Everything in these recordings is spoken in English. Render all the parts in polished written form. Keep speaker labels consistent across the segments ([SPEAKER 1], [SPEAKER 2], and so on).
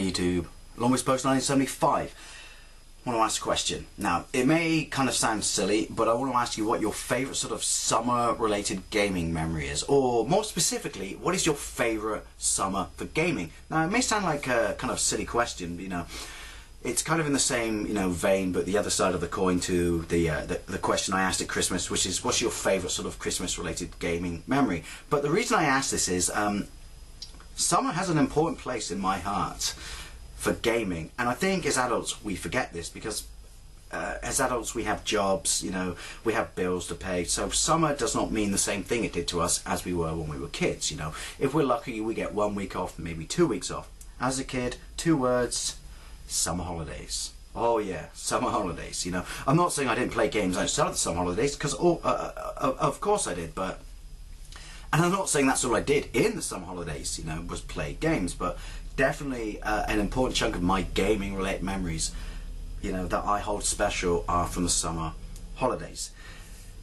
[SPEAKER 1] YouTube, Longest Post 1975. I want to ask a question. Now, it may kind of sound silly, but I want to ask you what your favourite sort of summer-related gaming memory is. Or, more specifically, what is your favourite summer for gaming? Now, it may sound like a kind of silly question, you know. It's kind of in the same, you know, vein, but the other side of the coin to the question I asked at Christmas, which is, what's your favourite sort of Christmas-related gaming memory? But the reason I ask this is, summer has an important place in my heart for gaming, and I think as adults we forget this because as adults we have jobs, you know, we have bills to pay, so summer does not mean the same thing it did to us as we were when we were kids. You know, if we're lucky we get 1 week off, maybe 2 weeks off. As a kid, 2 words: summer holidays. Oh yeah, summer holidays. You know, I'm not saying I didn't play games outside of the summer holidays, because of course I did, but, and I'm not saying that's all I did in the summer holidays, you know, was play games, but definitely an important chunk of my gaming related memories, you know, that I hold special are from the summer holidays.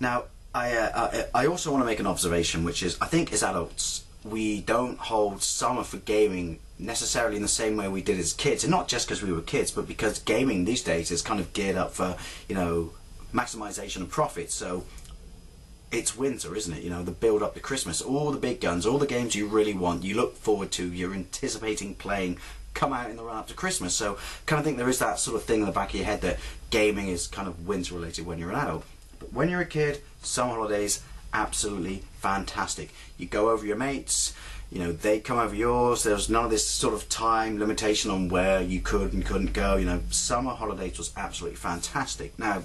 [SPEAKER 1] Now, I also want to make an observation, which is, I think as adults we don't hold summer for gaming necessarily in the same way we did as kids, and not just because we were kids, but because gaming these days is kind of geared up for, you know, maximization of profit. So it's winter, isn't it? You know, the build up to Christmas, all the big guns, all the games you really want, you look forward to, you're anticipating playing, come out in the run up to Christmas. So kind of think there is that sort of thing in the back of your head that gaming is kind of winter related when you're an adult. But when you're a kid, summer holidays, absolutely fantastic. You go over your mates, you know, they come over yours, there's none of this sort of time limitation on where you could and couldn't go. You know, summer holidays was absolutely fantastic. Now,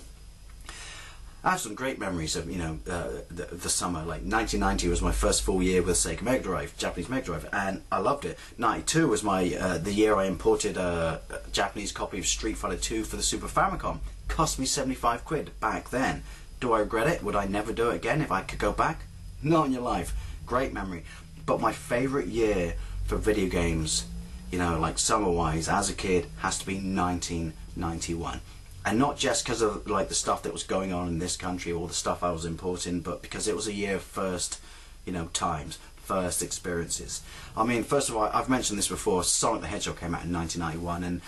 [SPEAKER 1] I have some great memories of, you know, the summer. Like 1990 was my first full year with Sega Mega Drive, Japanese Mega Drive, and I loved it. 92 was my the year I imported a Japanese copy of Street Fighter 2 for the Super Famicom. Cost me 75 quid back then. Do I regret it? Would I never do it again if I could go back? Not in your life. Great memory. But my favourite year for video games, you know, like summer-wise, as a kid, has to be 1991. And not just because of like the stuff that was going on in this country or the stuff I was importing, but because it was a year of first, you know, times, first experiences. I mean, first of all, I've mentioned this before, Sonic the Hedgehog came out in 1991, and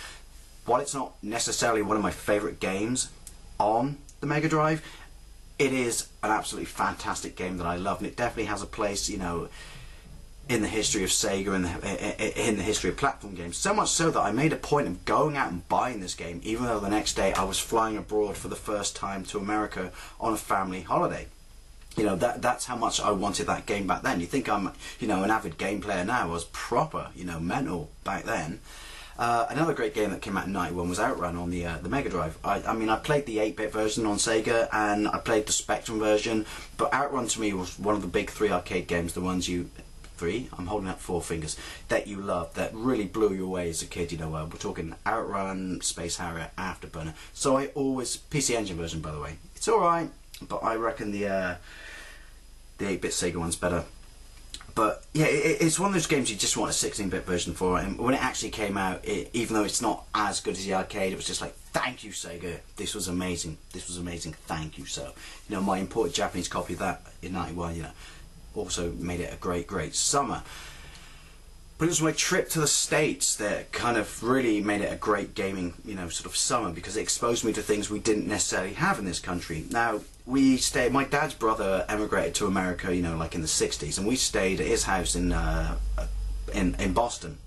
[SPEAKER 1] while it's not necessarily one of my favourite games on the Mega Drive, it is an absolutely fantastic game that I love, and it definitely has a place, you know, in the history of Sega and in the history of platform games. So much so that I made a point of going out and buying this game, even though the next day I was flying abroad for the first time to America on a family holiday. You know, that's how much I wanted that game back then. You think I'm, you know, an avid game player now. I was proper, you know, mental back then. Another great game that came out in 91 was Outrun on the Mega Drive. I mean, I played the 8-bit version on Sega, and I played the Spectrum version, but Outrun to me was one of the big 3 arcade games, the ones you... 3? I'm holding up 4 fingers. That you loved, that really blew you away as a kid. You know, we're talking Outrun, Space Harrier, Afterburner. So I always... PC Engine version, by the way. It's alright, but I reckon the 8-bit Sega one's better. But yeah, it's one of those games you just want a 16-bit version for, and when it actually came out, even though it's not as good as the arcade, it was just like, thank you Sega, this was amazing, thank you. So, you know, my imported Japanese copy of that in 91, you know, also made it a great summer. But it was my trip to the States that kind of really made it a great gaming, you know, sort of summer, because it exposed me to things we didn't necessarily have in this country. Now, we stayed, my dad's brother emigrated to America, you know, like in the 60s, and we stayed at his house in Boston.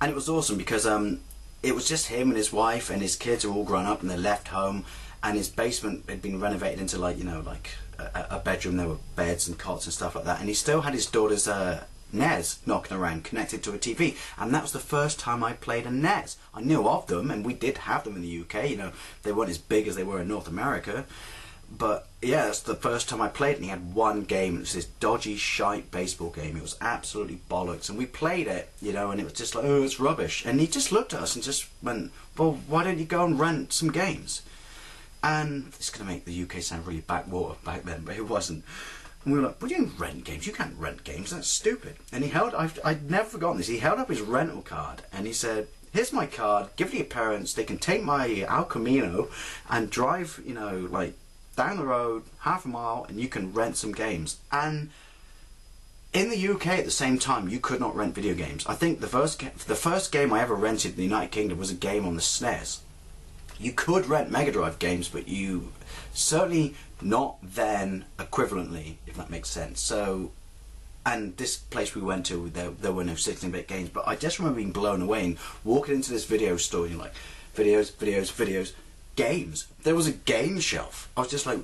[SPEAKER 1] And it was awesome because it was just him and his wife, and his kids are all grown up and they left home, and his basement had been renovated into, like, you know, like a bedroom. There were beds and cots and stuff like that, and he still had his daughter's NES knocking around connected to a TV, and that was the first time I played a NES. I knew of them, and we did have them in the UK, you know, they weren't as big as they were in North America, but yeah, that's the first time I played it. And he had one game, it was this dodgy shite baseball game. It was absolutely bollocks, and we played it, you know, and it was just like, oh, it's rubbish. And he just looked at us and just went, well, why don't you go and rent some games? And it's going to make the UK sound really backwater back then, but it wasn't. And we were like, what do you mean rent games? You can't rent games, that's stupid. And he held, I'd never forgotten this, he held up his rental card and he said, here's my card, give it to your parents, they can take my Al Camino and drive, you know, like down the road, half a mile, and you can rent some games. And In the UK at the same time, you could not rent video games. I think the first game I ever rented in the United Kingdom was a game on the SNES. You could rent Mega Drive games, but you certainly not then equivalently, if that makes sense. So, and this place we went to, there were no 16-bit games, but I just remember being blown away and walking into this video store and you're like, videos, games. There was a game shelf. I was just like,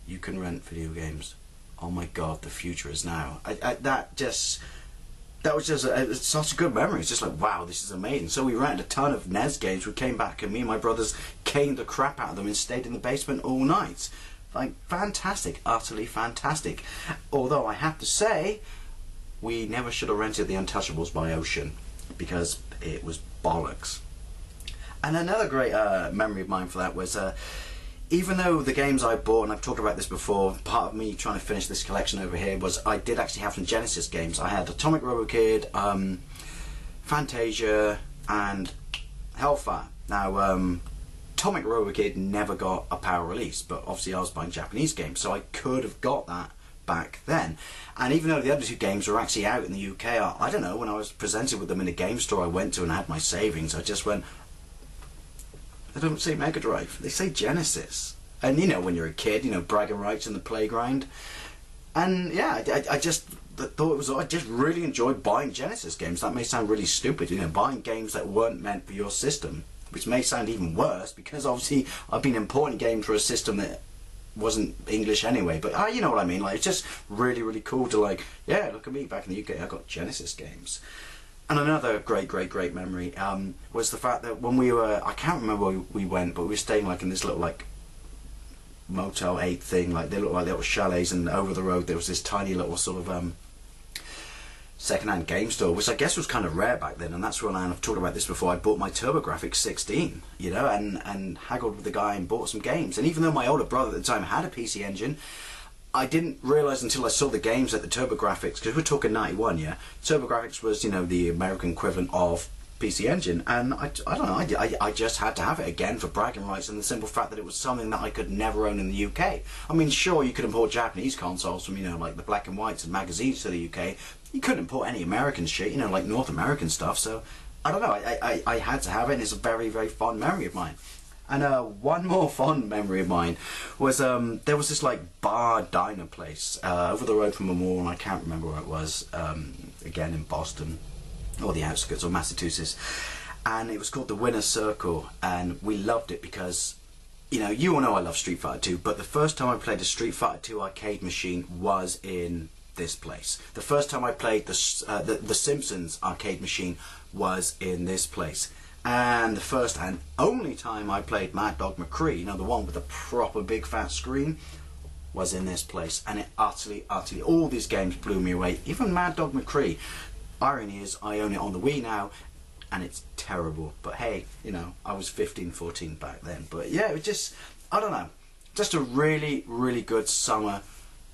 [SPEAKER 1] you can rent video games. Oh my god, the future is now. That was just such a good memory. It's just like, wow, this is amazing. So we rented a ton of NES games. We came back and me and my brothers caned the crap out of them and stayed in the basement all night. Like, fantastic, utterly fantastic. Although I have to say, we never should have rented The Untouchables by Ocean because it was bollocks. And another great memory of mine for that was, even though the games I bought, and I've talked about this before, part of me trying to finish this collection over here was I did actually have some Genesis games. I had Atomic Robo Kid, Fantasia, and Hellfire. Now, Atomic Robo Kid never got a PAL release, but obviously I was buying Japanese games, so I could have got that back then. And even though the other two games were actually out in the UK, I don't know, when I was presented with them in a game store I went to and I had my savings, I just went, they don't say Mega Drive, they say Genesis. And you know, when you're a kid, you know, bragging rights in the playground. And yeah, I just thought it was, I just really enjoyed buying Genesis games. That may sound really stupid, you know, buying games that weren't meant for your system, which may sound even worse because obviously I've been importing games for a system that wasn't English anyway, but you know what I mean, like, it's just really, really cool to like, yeah, look at me, back in the UK I got Genesis games. And another great memory was the fact that when we were, I can't remember where we went, but we were staying like in this little like Motel 8 thing, like they looked like little chalets, and over the road there was this tiny little sort of second-hand game store, which I guess was kind of rare back then. And that's when, I've talked about this before, I bought my TurboGrafx 16, you know, and haggled with the guy and bought some games. And even though my older brother at the time had a PC Engine, I didn't realise until I saw the games at the TurboGrafx, because we're talking 91, yeah, TurboGrafx was, you know, the American equivalent of PC Engine, and I don't know, I just had to have it again for bragging rights, and the simple fact that it was something that I could never own in the UK. I mean, sure, you could import Japanese consoles from, you know, like the black and whites and magazines to the UK. You couldn't import any American shit, you know, like North American stuff, so I don't know, I had to have it, and it's a very, very fond memory of mine. And one more fond memory of mine was, there was this like bar diner place over the road from a mall, and I can't remember where it was, again in Boston, or the outskirts of Massachusetts, and it was called the Winner's Circle, and we loved it because, you know, you all know I love Street Fighter 2, but the first time I played a Street Fighter 2 arcade machine was in this place. The first time I played the Simpsons arcade machine was in this place. And the first and only time I played Mad Dog McCree, you know, the one with the proper big fat screen, was in this place. And it utterly, all these games blew me away. Even Mad Dog McCree. Irony is, I own it on the Wii now, and it's terrible. But hey, you know, I was 15, 14 back then. But yeah, it was just, I don't know, just a really, really good summer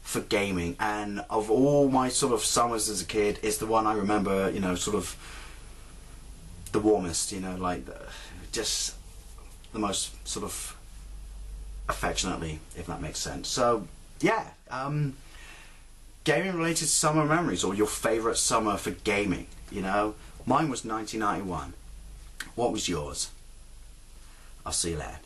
[SPEAKER 1] for gaming. And of all my sort of summers as a kid, it's the one I remember, you know, sort of the warmest, you know, like just the most sort of affectionately, if that makes sense. So yeah, gaming related summer memories, or your favourite summer for gaming, you know. Mine was 1991. What was yours? I'll see you later.